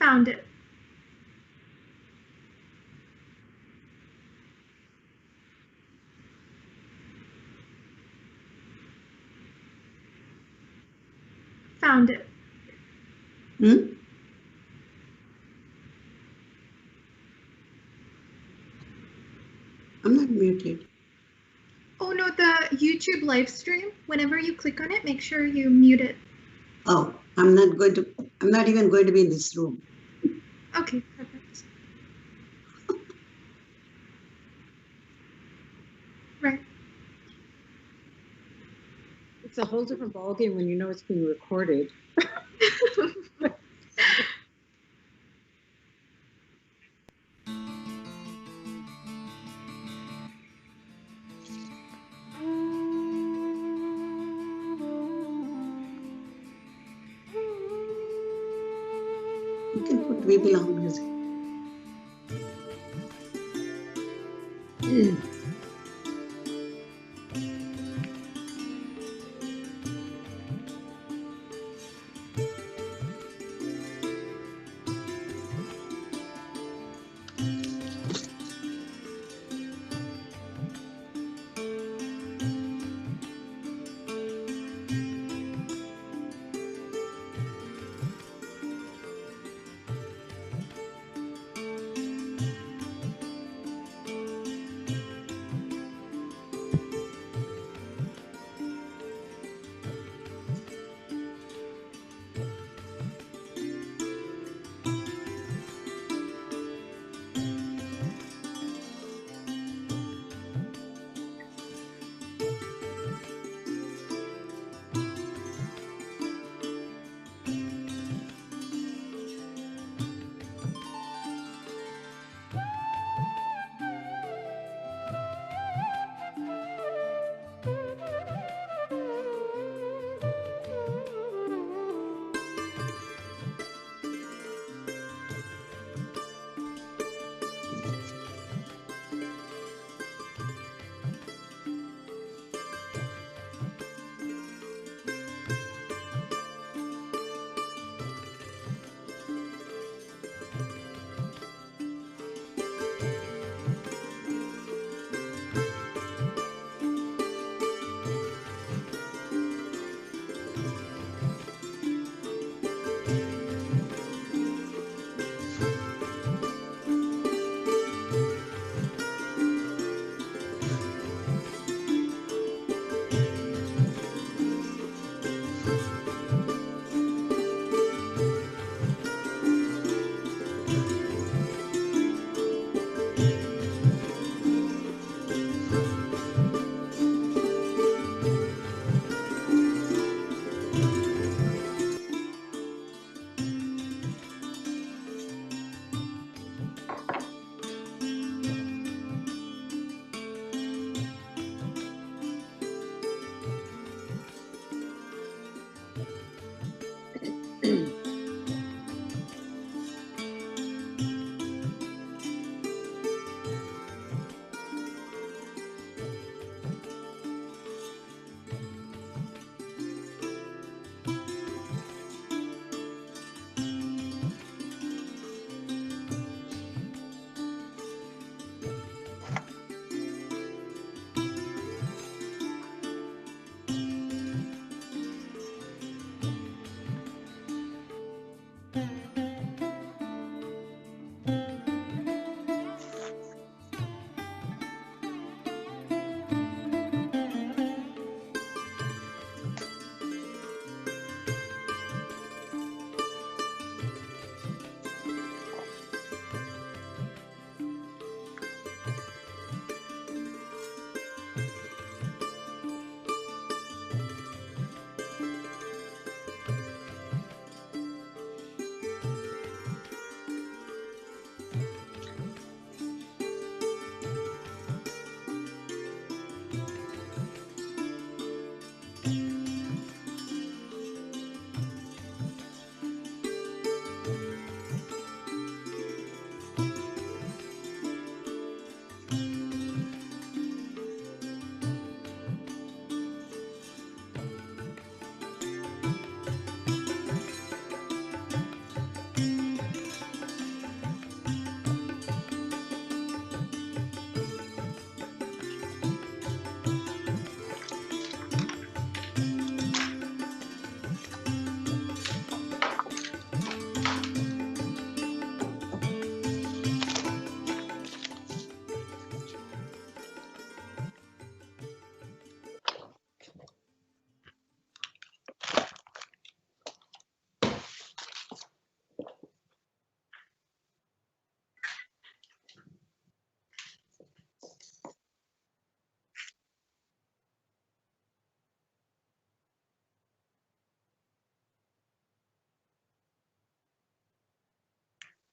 Found it. Found it. Hmm? I'm not muted. Oh no, the YouTube live stream, whenever you click on it, make sure you mute it. Oh, I'm not even going to be in this room. Okay, perfect. Right. It's a whole different ballgame when you know it's being recorded. You can put We Belong music.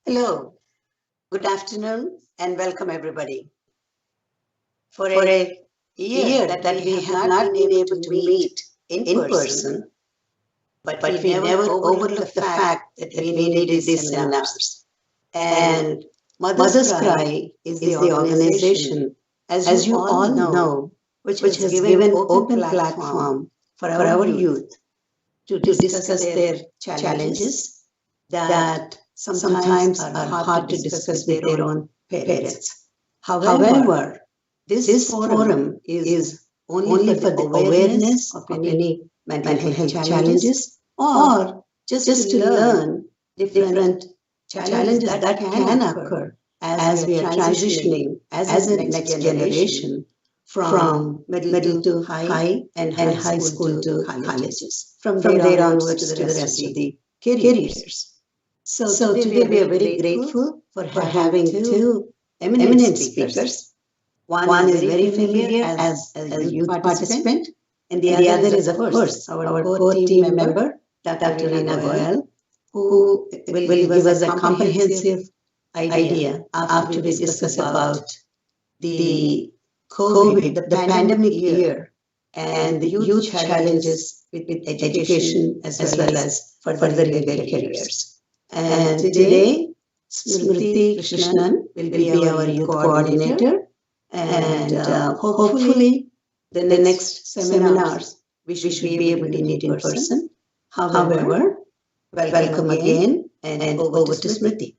Hello, good afternoon, and welcome everybody. For a year that we have not been able to meet in person, but we never overlooked the fact that we needed these seminars. And Mother's Cry is the organization, as you all know, which has given open platform for our youth to discuss their challenges that sometimes are hard to discuss with their own parents. However, this forum is only for the awareness of any mental health challenges or just to learn different challenges that can occur as we are transitioning as a next generation from middle to high and high school to colleges, from there onwards to the rest of the careers. So today we are very grateful for having two eminent speakers. One is very familiar as a youth participant, and the other is, of course, our core team member, Dr. Rina Goel, who will give us a comprehensive idea after we discuss about the COVID, the pandemic year, and the youth challenges with education as well as furthering their careers. And today, Smriti Krishnan will be our youth coordinator, and hopefully the next seminars we should be able to meet in person. However, welcome again, and over to Smriti.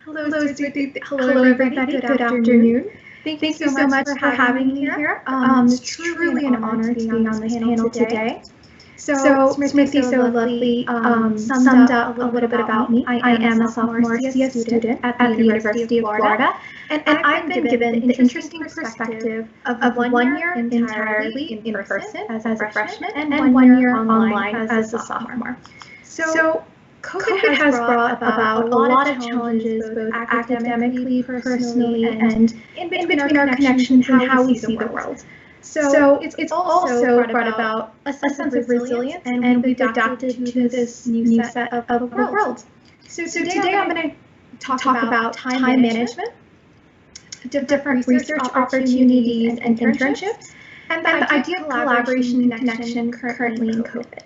Hello, hello everybody. Good afternoon. Thank you so much for having me here. It's truly an honor to be on this panel today. So Smriti so lovely summed up a little bit about me. I am a sophomore CS student at the University of Florida, and I've been given the interesting perspective of 1 year entirely in person as a freshman and 1 year online as a sophomore. So COVID has brought about a lot of challenges, both academically, personally, and in between our connections and how we see the world. So it's also brought about a sense of resilience, and we've adapted to this new set of the world. So today I'm going to talk about time management, different research opportunities and internships, and the idea of collaboration and connection currently in COVID.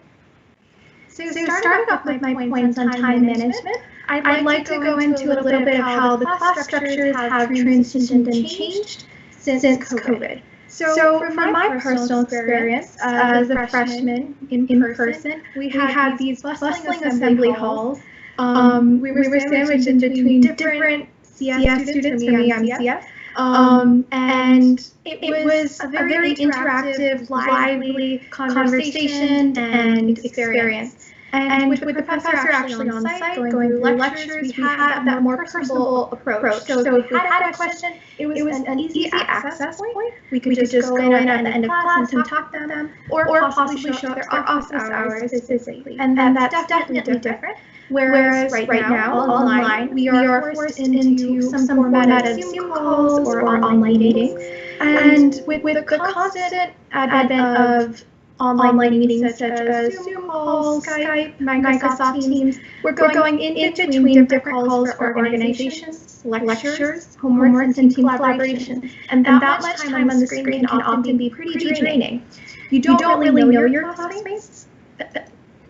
So starting off with my points on time management, I'd like to go into a little bit of how the class structures have transitioned and changed since COVID. So from my personal experience as a freshman in person, we had these bustling assembly halls. We were sandwiched in between different CS students. For me, I'm CS. And it was a very interactive, lively conversation and experience. And with the professor actually on site, going through lectures, we had that more personable approach. So if we had a question, it was an easy access point. We could just go in at the end of class and talk to them, or possibly show up their office hours physically. And that's definitely different. Whereas right now, online, we are forced into some format of Zoom calls or online meetings. And with the constant advent of online meetings such as Zoom calls, Skype, Microsoft Teams, we're going in between different calls for organizations, lectures, homework, and team collaboration. And that much time on the screen can often be pretty draining. You don't really know your classmates.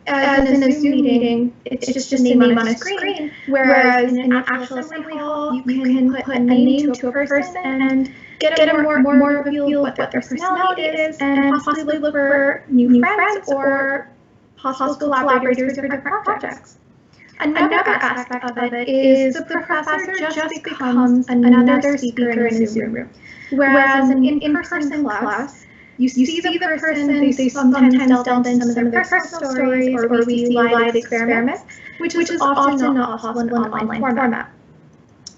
As in a Zoom meeting, it's just a name on a screen, whereas in an actual assembly hall, you can put a name to a person and get a more of a feel of what their personality is, and possibly look for new friends or possible collaborators for different projects. Another aspect of it is the professor just becomes another speaker in a Zoom room, whereas in in-person class, you see the person, they sometimes delve into some of their personal stories, or we see live experiments, which is often not possible in an online format.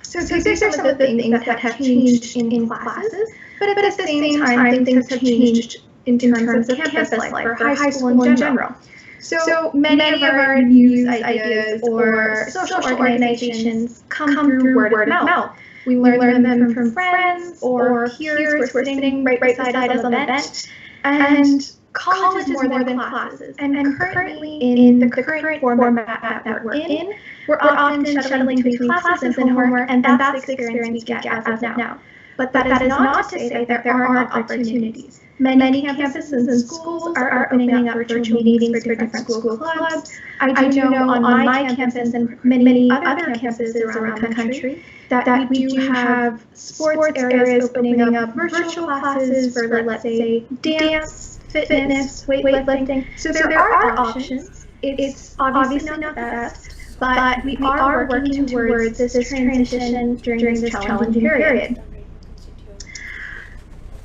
So these are some of the things that have changed in classes, but at the same time, things have changed in terms of campus life for high school in general. So many of our news ideas or social organizations come through word of mouth. We learn them from friends or peers who are sitting right beside us on the bench. And college is more than classes. And currently, in the current format that we're in, we're often shuttling between classes and homework, and that's the experience we get as of now. But that is not to say that there aren't opportunities. Many campuses and schools are opening up virtual meetings for different school clubs. I do know on my campus and many other campuses around the country that we do have sports areas opening up virtual classes for, let's say, dance, fitness, weightlifting. So there are options. It's obviously not the best, but we are working towards this transition during this challenging period.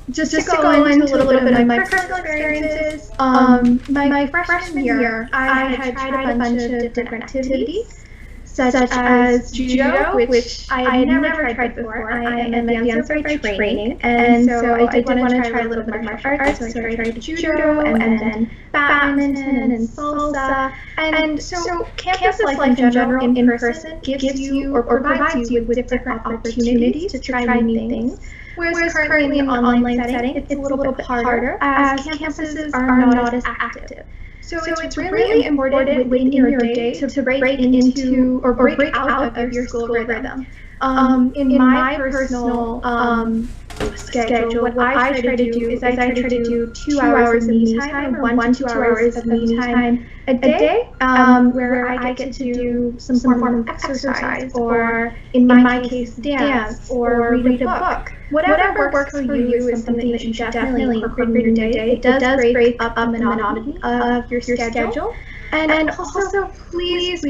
Just to go into a little bit of my personal experiences, my freshman year, I had tried a bunch of different activities, such as judo, which I had never tried before. I am a dancer by training, and so I did want to try a little bit of martial arts. So I tried judo, and then badminton and salsa. And so campus life in general, in person, gives you or provides you with different opportunities to try new things. Whereas currently in an online setting, it's a little bit harder as campuses are not as active. So it's really important within your day to break into or break out of your school rhythm. In my personal schedule, what I try to do is I try to do 2 hours of me time, or 1 to 2 hours of me time a day, where I get to do some form of exercise, or in my case, dance, or read a book. Whatever works for you is something that you should definitely incorporate in your day. It does break up the monotony of your schedule. And also, please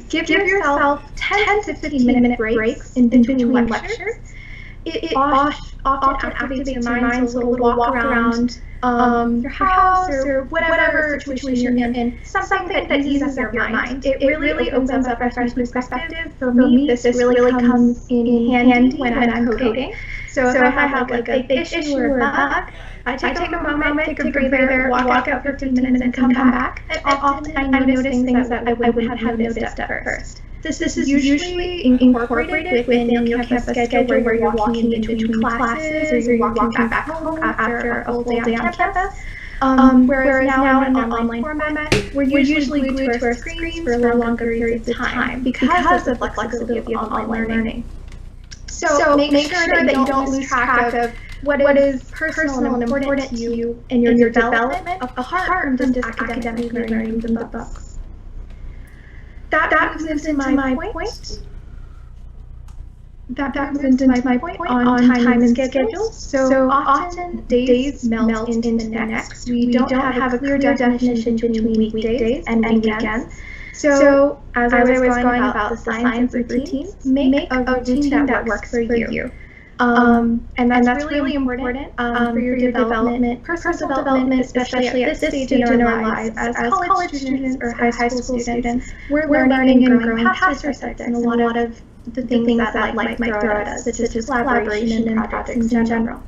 give yourself 10 to 15-minute breaks in between lectures. It often activates your mind, so a little walk around your house or whatever situation you're in, something that eases up your mind. It really opens up a fresh perspective. For me, this really comes in handy when I'm coding. So if I have like a big issue or a bug, I take a moment, take a breather, walk out for 15 minutes and come back. And often I notice things that I wouldn't have noticed at first. This is usually incorporated within your campus schedule where you're walking in between classes or you're walking back home after a full day on campus. Whereas now in an online format, we're usually glued to our screens for longer periods of time because of the flexibility of online learning. So make sure that you don't lose track of what is personal and important to you in your development apart from just academically learning from the books. That moves into my point. That moves into my point on time and schedule. So often days melt into the next. We don't have a clear definition between weekdays and weekends. So as I was going about the science of routines, make a routine that works for you. And that's really important for your development, personal development, especially at this stage in our lives as college students or high school students. We're learning and growing past our subjects and a lot of the things that life might throw at us, such as collaboration and projects in general.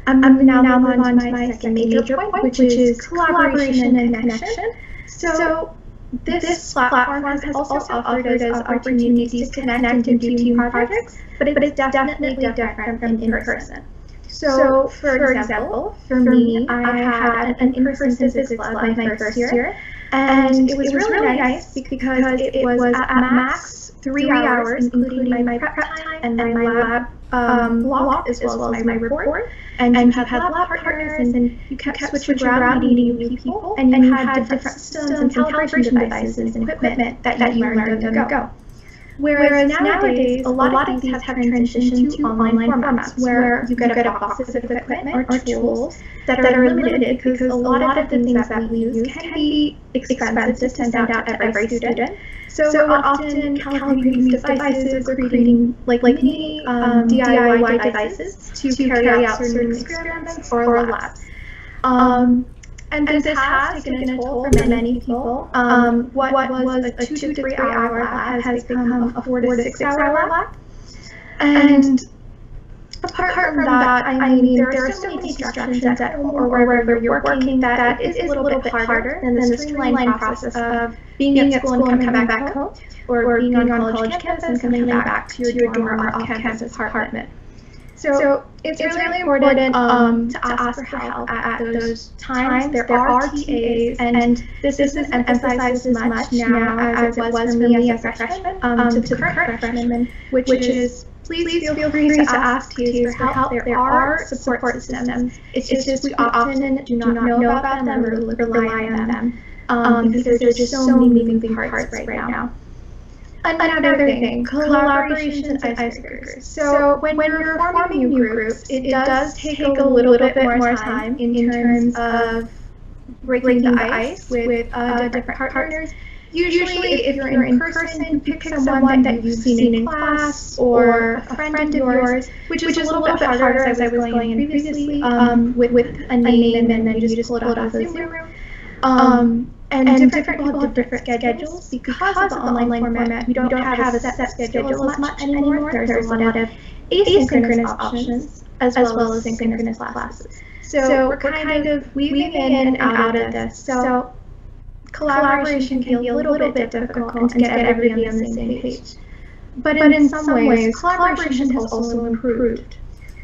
I'm going to now move on to my second major point, which is collaboration and connection. So this platform has also offered us opportunities to connect and do team projects, but it's definitely different from in person. So, for example, for me, I had an in-person physics lab my first year, and it was really nice because it was at max 3 hours, including my prep time and my lab block, as well as my report. And you have lab partners, and you kept switching around meeting new people, and you had different systems and calibration devices and equipment that you learned on the go. Whereas nowadays, a lot of these have transitioned to online formats where you get a box of equipment or tools that are limited because a lot of the things that we use can be expensive to send out to every student. So we're often calibrating these devices or creating like mini DIY devices to carry out certain experiments or labs. And this has taken a toll for many people. What was a 2 to 3 hour lab has become a 4 to 6 hour lab. And apart from that, I mean, there are so many distractions at home or wherever you're working that it is a little bit harder than the streamlined process of being at school and coming back home, or being on college campus and coming back to your dorm or off-campus apartment. So it's really important to ask for help at those times. There are TAs, and this isn't emphasized as much now as it was for me as a freshman to the current freshman, which is please feel free to ask TAs for help. There are support systems. It's just we often do not know about them or rely on them because there's just so many moving parts right now. Another thing, collaborations and icebreakers. So when you're forming new groups, it does take a little bit more time in terms of breaking the ice with different partners. Usually, if you're in person, you pick someone that you've seen in class or a friend of yours, which is a little bit harder as I was going in previously with a name and then you just pull it off the Zoom room. And different people have different schedules because of the online format. We don't have a set schedule as much anymore. There's a lot of asynchronous options as well as synchronous classes. So we're kind of weaving in and out of this. So collaboration can be a little bit difficult and to get everybody on the same page. But in some ways, collaboration has also improved.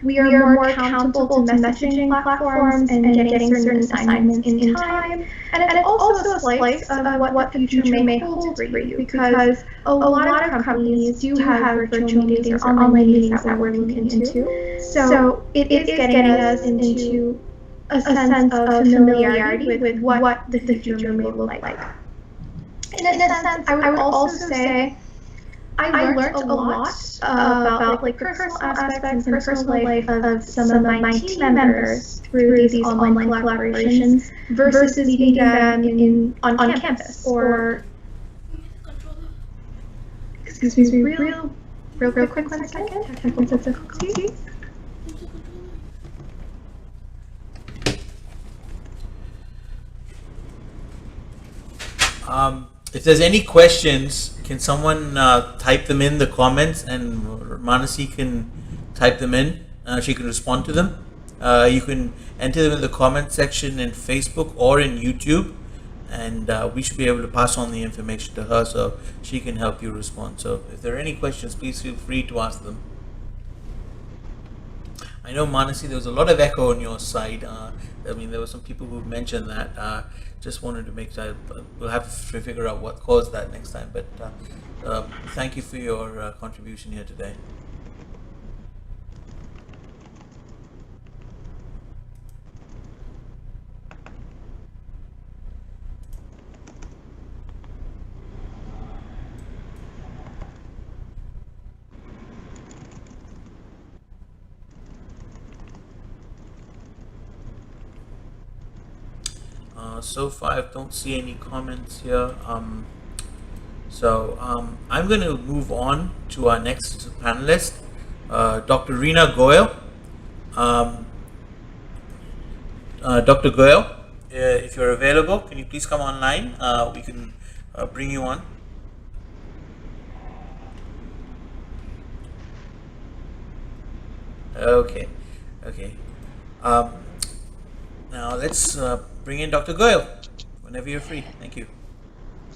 We are more accountable to messaging platforms and getting certain assignments in time. And it's also a slice of what the future may hold for you because a lot of companies do have virtual meetings or online meetings that we're looking into. So it is getting us into a sense of familiarity with what the future may look like. In a sense, I would also say I learned a lot about like the personal aspects and personal life of some of my team members through these online collaborations versus meeting them on campus or. Excuse me, real quick 1 second. Technical difficulties. If there's any questions, can someone type them in the comments and Manasi can type them in? She can respond to them. You can enter them in the comment section in Facebook or in YouTube, and we should be able to pass on the information to her so she can help you respond. So if there are any questions, please feel free to ask them. I know, Manasi, there was a lot of echo on your side. I mean, there were some people who mentioned that. Just wanted to make sure we'll have to figure out what caused that next time. But thank you for your contribution here today. So far, I don't see any comments here. I'm going to move on to our next panelist, Dr. Reena Goyal. Dr. Goyal, if you're available, can you please come online? We can bring you on. Okay. Now let's bring in Dr. Goyal whenever you're free. Thank you.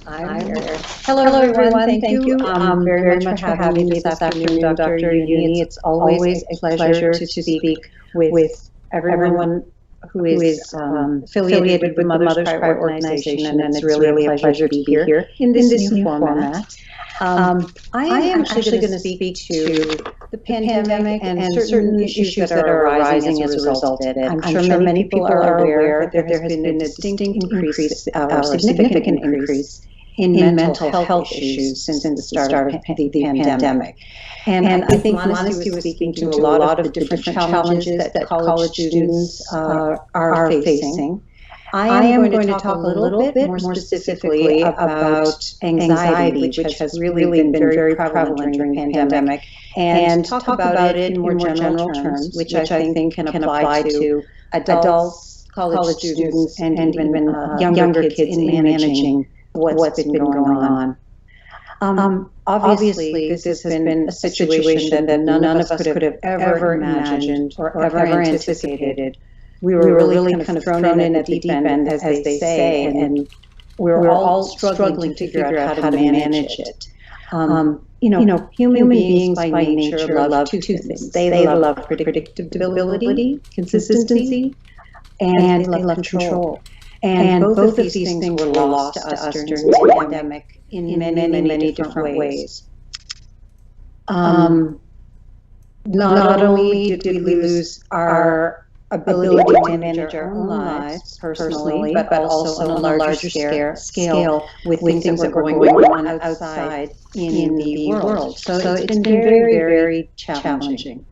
I'm here. Hello, everyone. Thank you very much for having me this afternoon, Dr. Uni. It's always a pleasure to speak with everyone who is affiliated with the Mother's Cry organization, and it's really a pleasure to be here in this new format. I am actually going to speak to the pandemic and certain issues that are arising as a result of it. I'm sure many people are aware that there has been a distinct increase, or significant increase in mental health issues since the start of the pandemic. And I think Manasi was speaking to a lot of the different challenges that college students are facing. I am going to talk a little bit more specifically about anxiety, which has really been very prevalent during the pandemic, and talk about it in more general terms, which I think can apply to adults, college students, and even younger kids in managing what's been going on. Obviously, this has been a situation that none of us could have ever imagined or ever anticipated. We were really kind of thrown in at the deep end, as they say, and we were all struggling to figure out how to manage it. Human beings by nature love two things. They love predictability, consistency, and they love control. And both of these things were lost to us during the pandemic in many different ways. Not only did we lose our ability to manage our own lives personally, but also on a larger scale with things that were going on outside in the world. So it's been very challenging.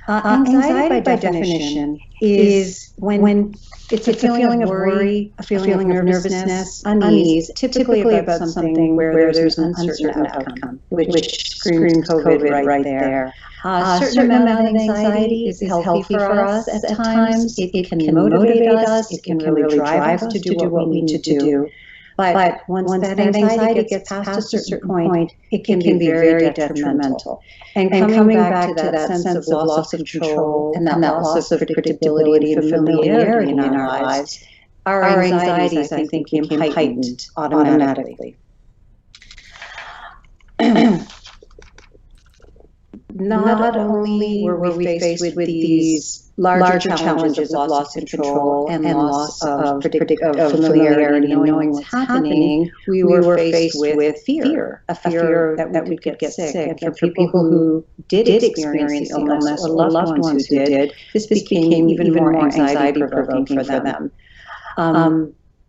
Anxiety by definition is when it's a feeling of worry, a feeling of nervousness, unease, typically about something where there's an uncertain outcome, which screams COVID right there. A certain amount of anxiety is healthy for us at times. It can motivate us. It can really drive us to do what we need to do. But once that anxiety gets past a certain point, it can be very detrimental. And coming back to that sense of loss of control and that loss of predictability and familiarity in our lives, our anxieties, I think, became heightened automatically. Not only were we faced with these larger challenges of loss of control and loss of familiarity and knowing what's happening, we were faced with fear, a fear that we could get sick. And for people who did experience the illness or loved ones who did, this became even more anxiety-provoking for them.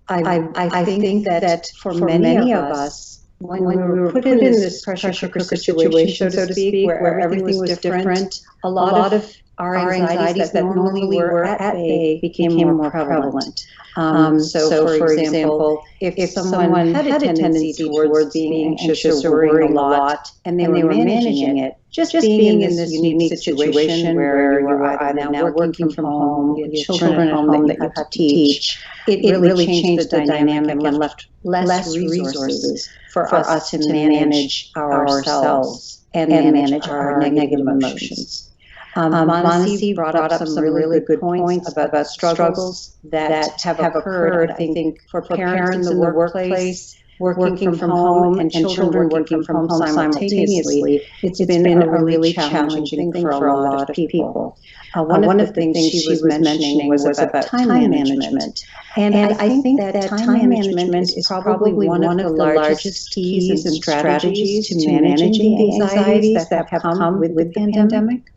I think that for many of us, when we were put in this pressure cooker situation, so to speak, where everything was different, a lot of our anxieties that normally were at bay became more prevalent. So for example, if someone had a tendency towards being anxious or worrying a lot, and they were managing it, just being in this unique situation where you were either now working from home, you had children at home that you had to teach, it really changed the dynamic and left less resources for us to manage ourselves and manage our negative emotions. Manasi brought up some really good points about struggles that have occurred, I think, for parents in the workplace, working from home, and children working from home simultaneously. It's been a really challenging thing for a lot of people. One of the things she was mentioning was about time management. And I think that time management is probably one of the largest keys and strategies to managing the anxieties that have come with the pandemic.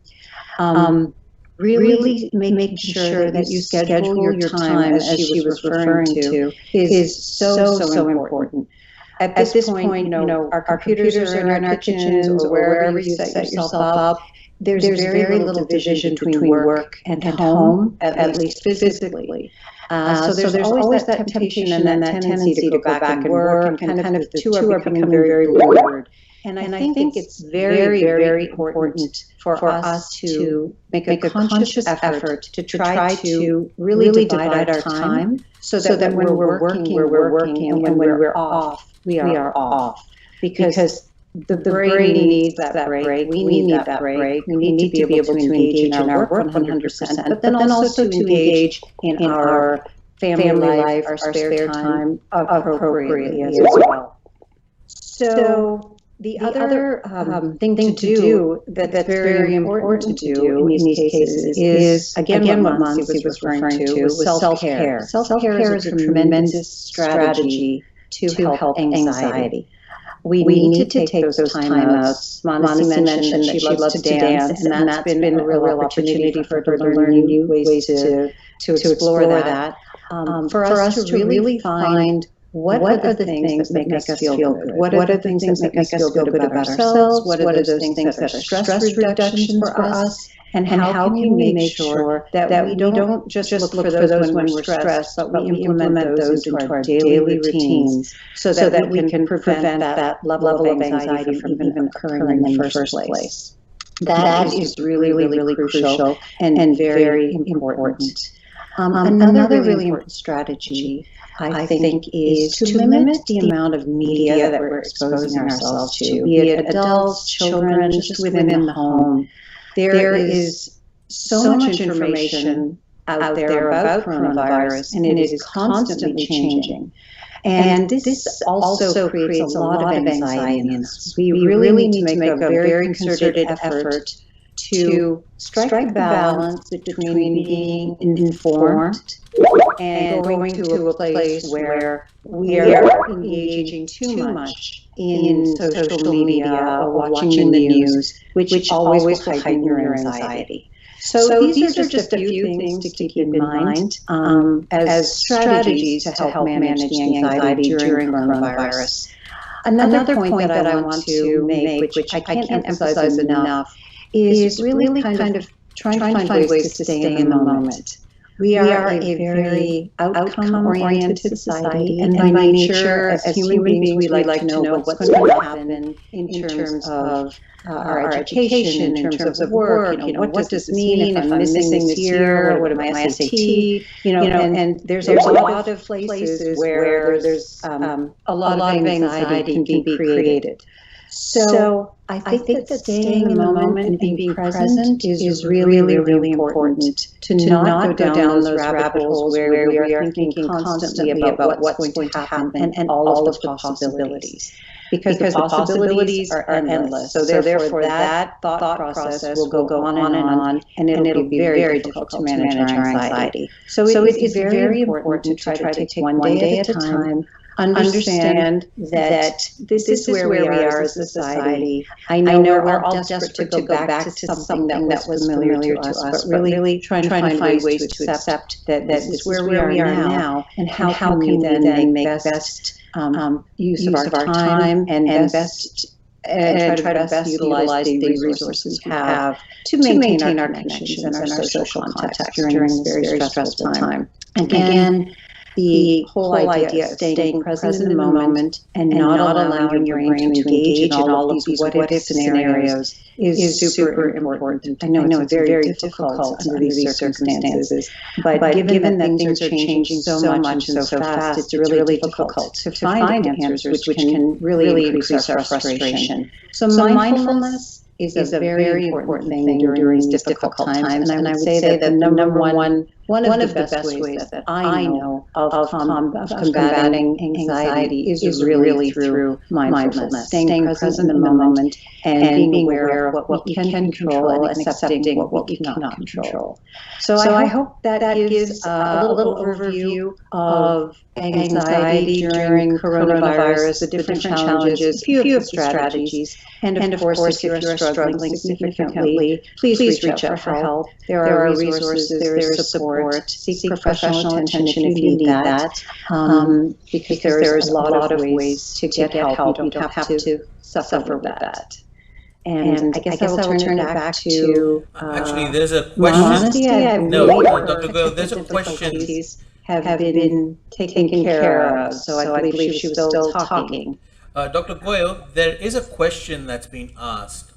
Really making sure that you schedule your time, as she was referring to, is so important. At this point, our computers are in our kitchens or wherever you set yourself up. There's very little division between work and home, at least physically. So there's always that temptation and that tendency to go back and work, and kind of the two are becoming very blurred. And I think it's very, very important for us to make a conscious effort to try to really divide our time so that when we're working, and when we're off, we are off. Because the brain needs that break, we need that break, we need to be able to engage in our work 100%, but then also to engage in our family life, our spare time appropriately as well. So the other thing to do that's very important to do in these cases is, again, what Mansi was referring to, was self-care. Self-care is a tremendous strategy to help anxiety. We need to take those timeouts. Mansi mentioned that she loves to dance, and that's been a real opportunity for her to learn new ways to explore that. For us to really find what are the things that make us feel good? What are the things that make us feel good about ourselves? What are those things that are stress reductions for us? And how can we make sure that we don't just look for those when we're stressed, but we implement those into our daily routines so that we can prevent that level of anxiety from even occurring in the first place. That is really crucial and very important. Another really important strategy, I think, is to limit the amount of media that we're exposing ourselves to, be it adults, children, just within the home. There is so much information out there about coronavirus, and it is constantly changing. And this also creates a lot of anxiety in us. We really need to make a very concerted effort to strike the balance between being informed and going to a place where we are engaging too much in social media or watching the news, which always will heighten your anxiety. So these are just a few things to keep in mind as strategies to help manage the anxiety during coronavirus. Another point that I want to make, which I can't emphasize enough, is really kind of trying to find ways to stay in the moment. We are a very outcome-oriented society, and by nature, as human beings, we like to know what's going to happen in terms of our education, in terms of work. What does this mean if I'm missing this year? What am I SAT? And there's a lot of places where there's a lot of anxiety can be created. So I think that staying in the moment and being present is really important to not go down those rabbit holes where we are thinking constantly about what's going to happen and all of the possibilities. Because the possibilities are endless. So therefore that thought process will go on, and it'll be very difficult to manage our anxiety. So it is very important to try to take one day at a time. Understand that this is where we are as a society. I know we're all desperate to go back to something that was familiar to us, but really trying to find ways to accept that this is where we are now, and how can we then make best use of our time and best try to best utilize the resources we have to maintain our connections and our social context during this very stressful time. Again, the whole idea of staying present in the moment and not allowing your brain to engage in all of these what-if scenarios is super important. I know it's very difficult under these circumstances, but given that things are changing so much and so fast, it's really difficult to find answers which can really increase our frustration. So mindfulness is a very important thing during these difficult times, and I would say that the number one of the best ways that I know of combating anxiety is really through mindfulness, staying present in the moment and being aware of what we can control and accepting what we cannot control. So I hope that gives a little overview of anxiety during coronavirus, the different challenges, a few of the strategies, and of course, if you are struggling significantly, please reach out for help. There are resources, there is support. Seek professional attention if you need that, because there's a lot of ways to get help. You don't have to suffer with that. And I guess I will turn it back to actually, there's a question. Modesty, No, Dr. Goyal, there's a question have been taken care of. So I believe she was still talking. Dr. Goyal, there is a question that's been asked.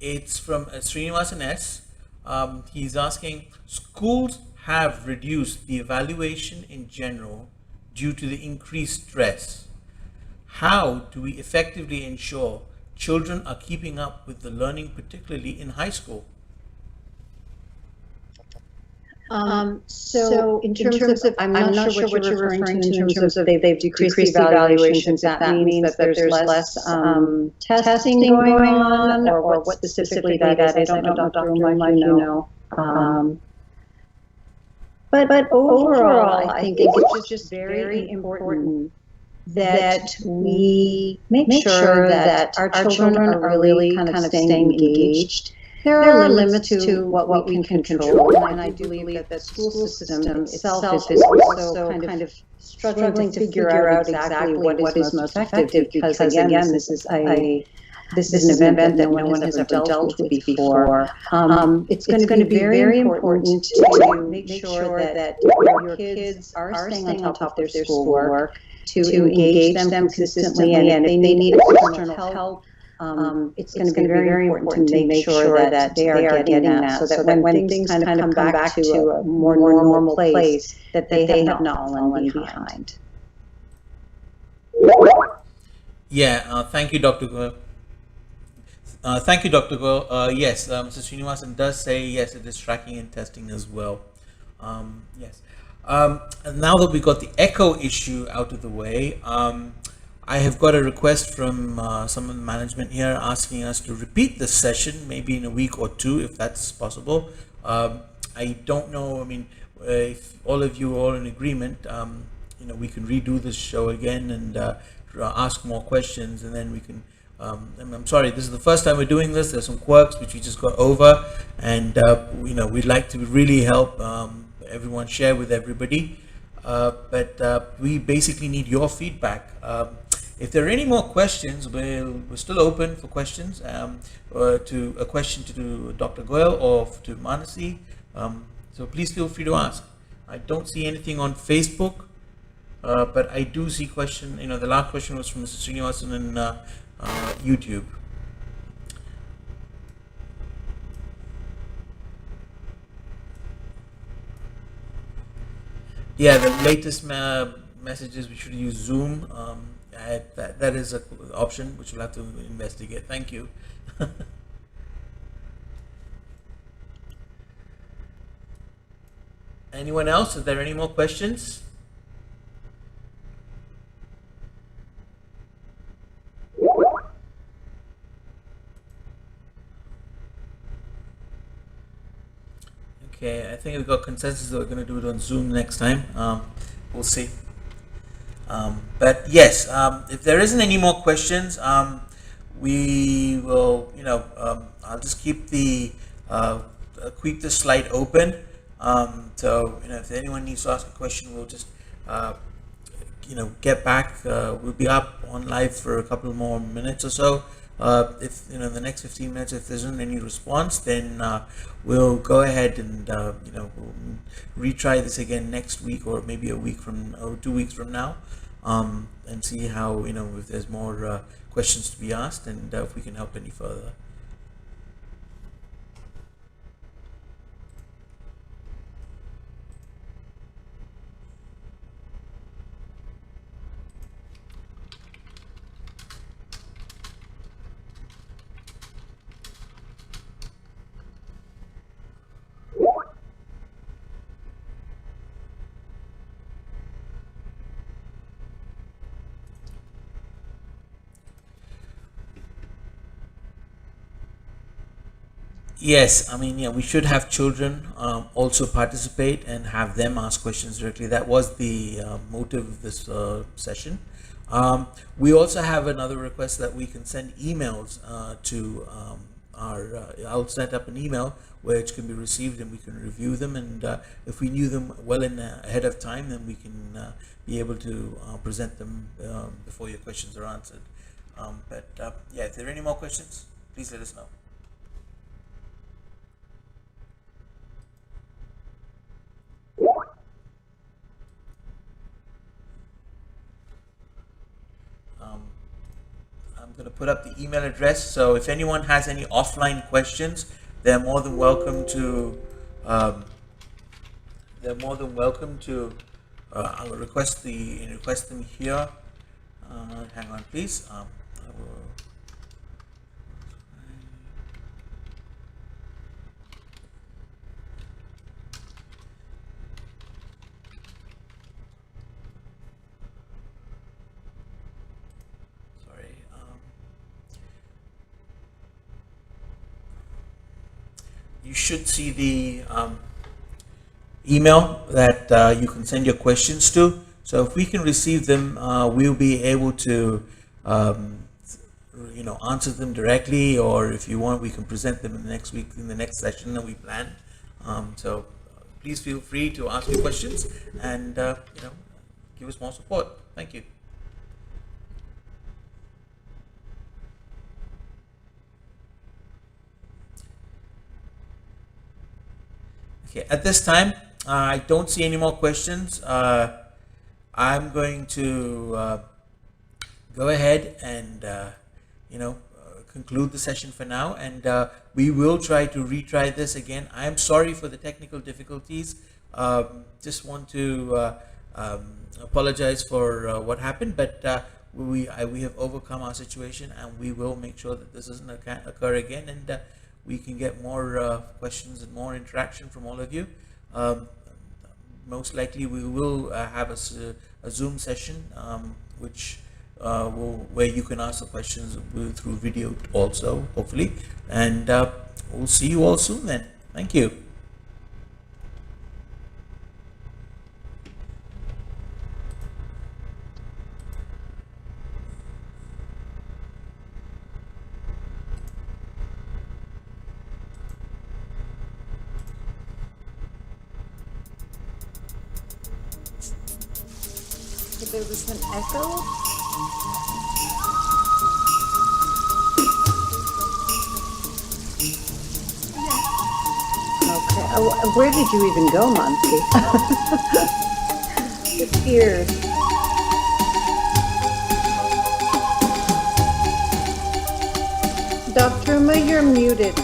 It's from Srinivasan S. He's asking, schools have reduced the evaluation in general due to the increased stress. How do we effectively ensure children are keeping up with the learning, particularly in high school? So in terms of, I'm not sure what you're referring to in terms of they've decreased the evaluations. If that means that there's less testing going on, or what specifically that is, I don't know, Dr. Umar, you know. But overall, I think it's just very important that we make sure that our children are really kind of staying engaged. There are limits to what we can control, and I do believe that the school system itself is also kind of struggling to figure out exactly what is most effective, because again, this is an event that no one has ever dealt with before. It's going to be very important to make sure that your kids are staying on top of their schoolwork, to engage them consistently, and if they need external help, it's going to be very important to make sure that they are getting that, so that when things kind of come back to a more normal place, that they have not fallen behind. Yeah, thank you, Dr. Goyal. Thank you, Dr. Goyal. Yes, Mr. Srinivasan does say yes, it is tracking and testing as well. Yes. And now that we got the echo issue out of the way, I have got a request from some of the management here asking us to repeat this session, maybe in a week or two, if that's possible. I don't know. I mean, if all of you are all in agreement, we can redo this show again and ask more questions, and then we can. I'm sorry, this is the first time we're doing this. There's some quirks which we just got over, and we'd like to really help everyone share with everybody. But we basically need your feedback. If there are any more questions, we're still open for questions. To a question to Dr. Goyal or to Manasi. So please feel free to ask. I don't see anything on Facebook, but I do see question. The last question was from Mr. Srinivasan in YouTube. Yeah, the latest messages we should use Zoom. That is an option which we'll have to investigate. Thank you. Anyone else? Is there any more questions? Okay, I think we've got consensus that we're going to do it on Zoom next time. We'll see. But yes, if there isn't any more questions, we will, I'll just keep the slide open. So, if anyone needs to ask a question, we'll just, get back. We'll be up on live for a couple more minutes or so. If in the next 15 minutes, if there isn't any response, then we'll go ahead and we'll retry this again next week, or maybe a week from, or 2 weeks from now, and see how if there's more questions to be asked, and if we can help any further. Yes, I mean, we should have children also participate and have them ask questions directly. That was the motive of this session. We also have another request that we can send emails to I'll set up an email which can be received, and we can review them, and if we knew them well ahead of time, then we can be able to present them before your questions are answered. If there are any more questions, please let us know. going to put up the email address. So if anyone has any offline questions, they're more than welcome to. I'll request them here. Hang on, please. I will. Sorry. You should see the email that you can send your questions to. So if we can receive them, we'll be able to, answer them directly, or if you want, we can present them in the next week in the next session that we plan. So please feel free to ask your questions and give us more support. Thank you. Okay, at this time, I don't see any more questions. I'm going to go ahead and conclude the session for now, and we will try to retry this again. I am sorry for the technical difficulties. Just want to apologize for what happened, but we have overcome our situation, and we will make sure that this doesn't occur again, and we can get more questions and more interaction from all of you. Most likely we will have a Zoom session where you can ask the questions through video also, hopefully, and we'll see you all soon then. Thank you. There was an echo. Okay. Oh, where did you even go, Monty? Disappeared. Dr. Uma, you're muted.